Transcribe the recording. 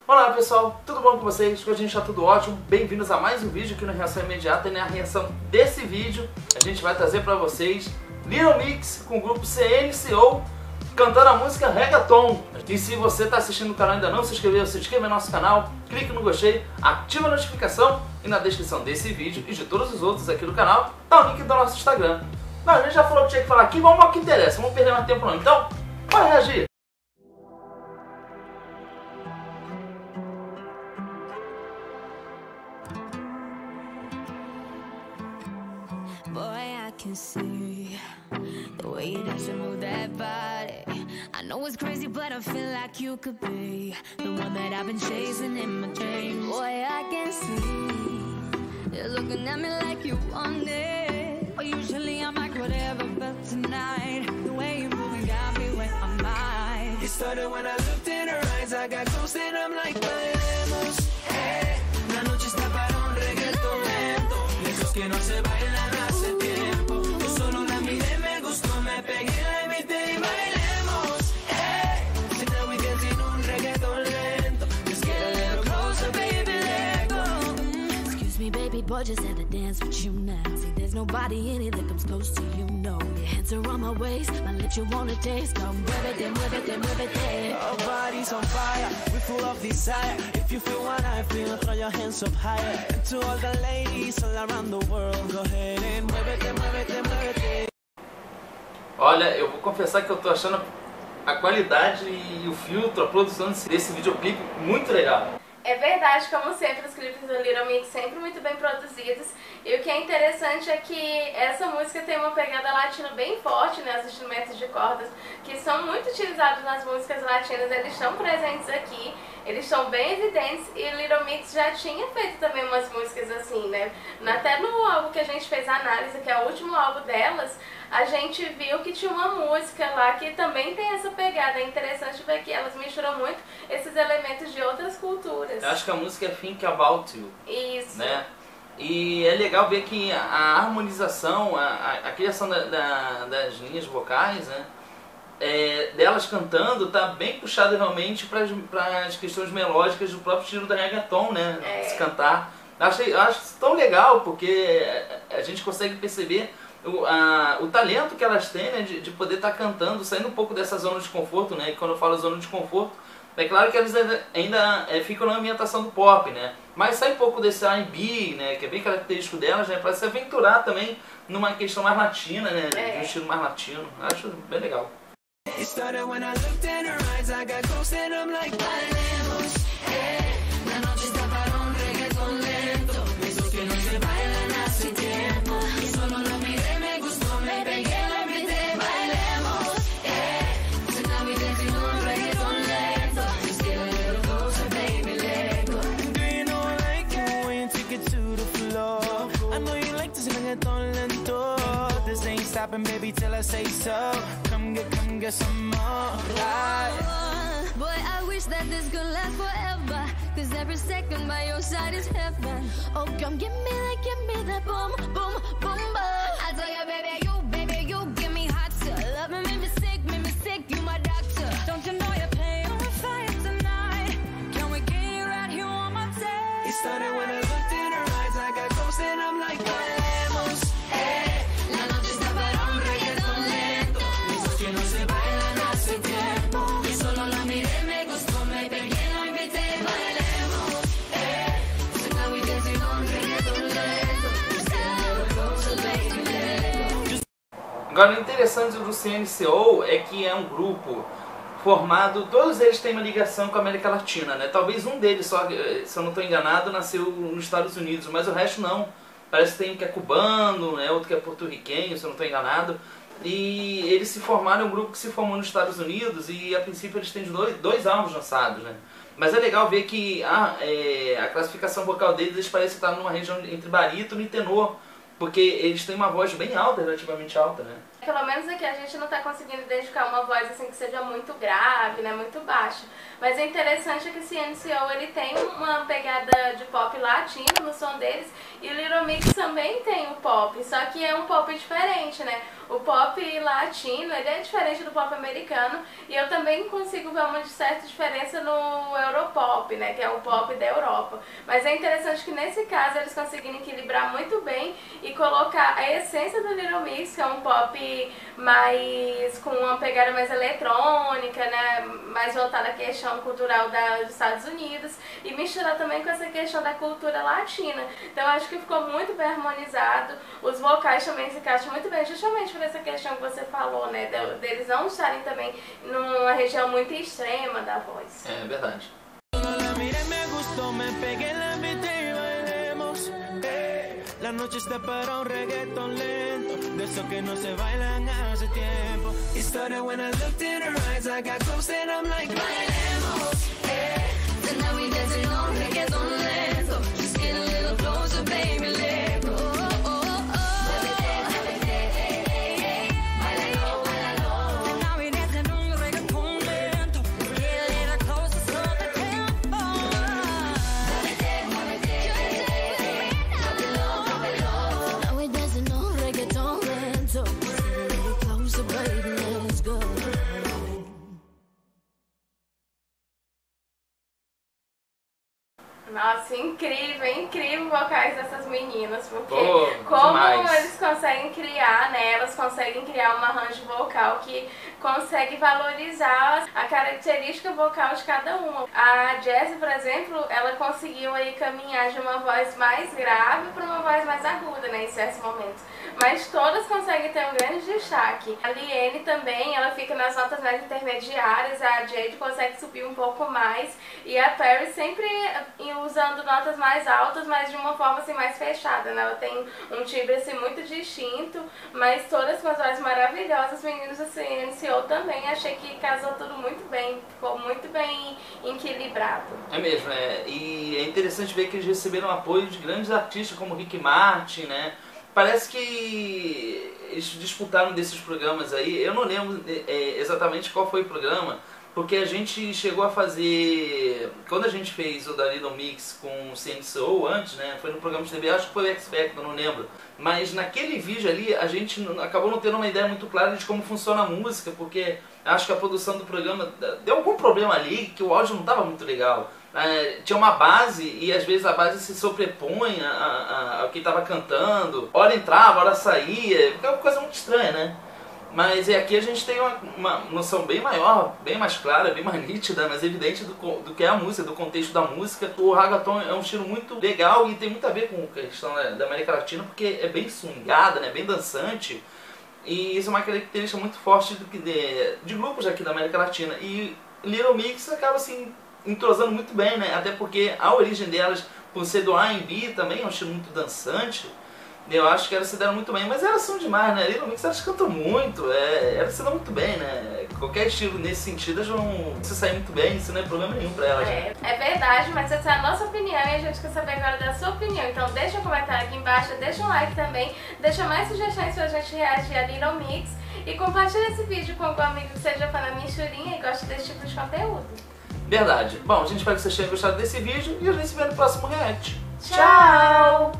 Olá pessoal, tudo bom com vocês? Com a gente tá tudo ótimo. Bem-vindos a mais um vídeo aqui no Reação Imediata. E na reação desse vídeo a gente vai trazer pra vocês Little Mix com o grupo CNCO cantando a música Reggaeton. E se você tá assistindo o canal e ainda não se inscreveu, se inscreva no nosso canal, clique no gostei, ativa a notificação e na descrição desse vídeo e de todos os outros aqui do canal tá o link do nosso Instagram. Mas a gente já falou o que tinha que falar aqui, vamos ao que interessa, vamos perder mais tempo não. Então, bora reagir! Boy, I can see the way you dance and move that body. I know it's crazy, but I feel like you could be the one that I've been chasing in my dreams. Boy, I can see you're looking at me like you want it. But usually I'm like whatever, but tonight the way you're moving got me where I'm at. It started when I looked in her eyes. I got close and I'm like, bailemos, hey. La noche está para un reggaetón lento, de esos que no se bailan hace tiempo. Yo solo la miré, me gustó, me pegué, la invité y bailemos, hey. So now we dancing un reggaetón lento. Just get a little closer, baby, let go. Excuse me, baby boy, just had to dance with you now. See, there's nobody in it that comes close to you, no. Your hands are on my waist, my lips you wanna taste. Come muévete, muévete, muévete. Our bodies on fire, we full of desire. If you feel what I feel, throw your hands up higher. And to all the ladies all around the world, go ahead and muévete, muévete, muévete. Olha, eu vou confessar que eu tô achando a qualidade e o filtro, a produção desse videoclipe muito legal. É verdade, como sempre, os clipes do Little Mix sempre muito bem produzidos. E o que é interessante é que essa música tem uma pegada latina bem forte, né? Os instrumentos de cordas que são muito utilizados nas músicas latinas, eles estão presentes aqui, eles são bem evidentes. E Little Mix já tinha feito também umas músicas assim, né? Até no álbum que a gente fez a análise, que é o último álbum delas, a gente viu que tinha uma música lá que também tem essa pegada. É interessante ver que elas misturam muito esses elementos de outras culturas. Eu acho que a música é Think About You. Isso. Né? E é legal ver que a harmonização, a criação das linhas vocais, né? Delas cantando, tá bem puxada realmente para as questões melódicas do próprio estilo da reggaeton, né? Se cantar. Eu acho isso tão legal, porque a gente consegue perceber o talento que elas têm, né, de poder estar cantando, saindo um pouco dessa zona de conforto, né? E quando eu falo zona de conforto, é claro que elas ainda ficam na ambientação do pop, né? Mas sai um pouco desse R&B, né, que é bem característico delas, né, para se aventurar também numa questão mais latina, né, de um estilo mais latino. Acho bem legal. It started when I looked in her eyes. I got close and I'm like, bailemos, hey. La noche está para un reggaetón lento, esos que no se bailan hace tiempo. Y solo lo miré, me gustó, me pegué, la invité, bailemos, hey. So now we dancing un reggaetón lento. Just get a little closer, baby, let go. Do you know I like it when you take it to the floor? I know you like this reggaetón lento. This ain't stopping, baby, till I say so. Come get some more. Boy, I wish that this could last forever, 'cause every second by your side is heaven. Oh, come give me that boom, boom, boom, boom. I tell you, baby, you give me hot to love me, make me sick, you my doctor. Don't you know you're playing with fire tonight? Can we get it right here on my tape? It started when I looked in her eyes. I got close and I'm like, bailemos, hey. La noche está para un reggaetón lento, esos que no se bailan hace tiempo. Y solo la miré, me gustó, me pegué, la invité, bailemos, hey. So now we dancing on reggaetón lento. Just get a little closer, baby, let go. Agora, o interessante do CNCO é que é um grupo formado, todos eles têm uma ligação com a América Latina, né? Talvez um deles, só, se eu não estou enganado, nasceu nos Estados Unidos, mas o resto não. Parece que tem um que é cubano, né? Outro que é porto-riquenho, se eu não estou enganado. E eles se formaram, um grupo que se formou nos Estados Unidos e a princípio eles têm dois álbuns lançados, né? Mas é legal ver que a classificação vocal deles, eles parecem estar numa região entre barítono e tenor, porque eles têm uma voz bem alta, relativamente alta, né? Pelo menos aqui a gente não tá conseguindo identificar uma voz assim que seja muito grave, né, muito baixa. Mas é interessante que esse CNCO, ele tem uma pegada de pop latino no som deles, e o Little Mix também tem o pop, só que é um pop diferente, né? O pop latino, ele é diferente do pop americano, e eu também consigo ver uma certa diferença no Europop, né, que é o pop da Europa. Mas é interessante que nesse caso eles conseguiram equilibrar muito bem e colocar a essência do Little Mix, que é um pop mais com uma pegada mais eletrônica, né, mais voltada à questão cultural dos Estados Unidos, e misturar também com essa questão da cultura latina. Então eu acho que ficou muito bem harmonizado, os vocais também se encaixam muito bem, justamente por essa questão que você falou, né, deles não estarem também numa região muito extrema da voz. É verdade. La noche está para un reggaeton lento, de esos que no se bailan hace tiempo. It started when I looked in her eyes, I got close and I'm like, bailemos, Tonight we dancing on reggaeton lento. Just get a little closer, baby, let go. Tonight we dancing on reggaeton lento. Get a little closer, slow the tempo. Now we dancing on reggaeton lento. Get a little closer, baby, let's go. Nossa, incrível, incrível vocais dessas meninas, porque Pô, como demais. eles conseguem criar, né, elas conseguem criar um arranjo vocal que consegue valorizar a característica vocal de cada uma. A Jessie, por exemplo, ela conseguiu aí caminhar de uma voz mais grave para uma voz mais aguda, né, em certos momentos. Mas todas conseguem ter um grande destaque. A Liene também, ela fica nas notas mais intermediárias, a Jade consegue subir um pouco mais, e a Perry sempre usando notas mais altas, mas de uma forma assim mais fechada, né? Ela tem um timbre assim muito distinto, mas todas com as vozes maravilhosas. Os meninos do CNCO também, achei que casou tudo muito bem, ficou muito bem equilibrado. É mesmo, e é interessante ver que eles receberam apoio de grandes artistas como Rick Martin, né? Parece que eles disputaram desses programas aí, eu não lembro exatamente qual foi o programa, porque a gente chegou a fazer, quando a gente fez o da Little Mix com o CNCO antes, né, foi no programa de TV, acho que foi o X Factor, não lembro, mas naquele vídeo ali a gente acabou não tendo uma ideia muito clara de como funciona a música, porque acho que a produção do programa deu algum problema ali, que o áudio não estava muito legal. Tinha uma base e às vezes a base se sobrepõe ao que estava cantando, hora entrava, hora saía, é uma coisa muito estranha, né? Mas aqui a gente tem uma noção bem maior, bem mais clara, bem mais nítida, mais evidente do que é a música, do contexto da música. O reggaeton é um estilo muito legal e tem muito a ver com a questão da América Latina, porque é bem swingada, né, bem dançante. E isso é uma característica muito forte de grupos aqui da América Latina. E Little Mix acaba assim entrosando muito bem, né? Até porque a origem delas, por ser do R&B, também é um estilo muito dançante. Eu acho que elas se deram muito bem, mas elas são demais, né? Little Mix, elas cantam muito, elas se dão muito bem, né? Qualquer estilo nesse sentido, elas vão se sair muito bem, isso não é problema nenhum pra elas. Né? É verdade, mas essa é a nossa opinião e a gente quer saber agora da sua opinião. Então deixa um comentário aqui embaixo, deixa um like também, deixa mais sugestões pra gente reagir a Little Mix e compartilha esse vídeo com algum amigo que seja fã da Michurinha e gosta desse tipo de conteúdo. Verdade. Bom, a gente espera que vocês tenham gostado desse vídeo e a gente se vê no próximo react. Tchau!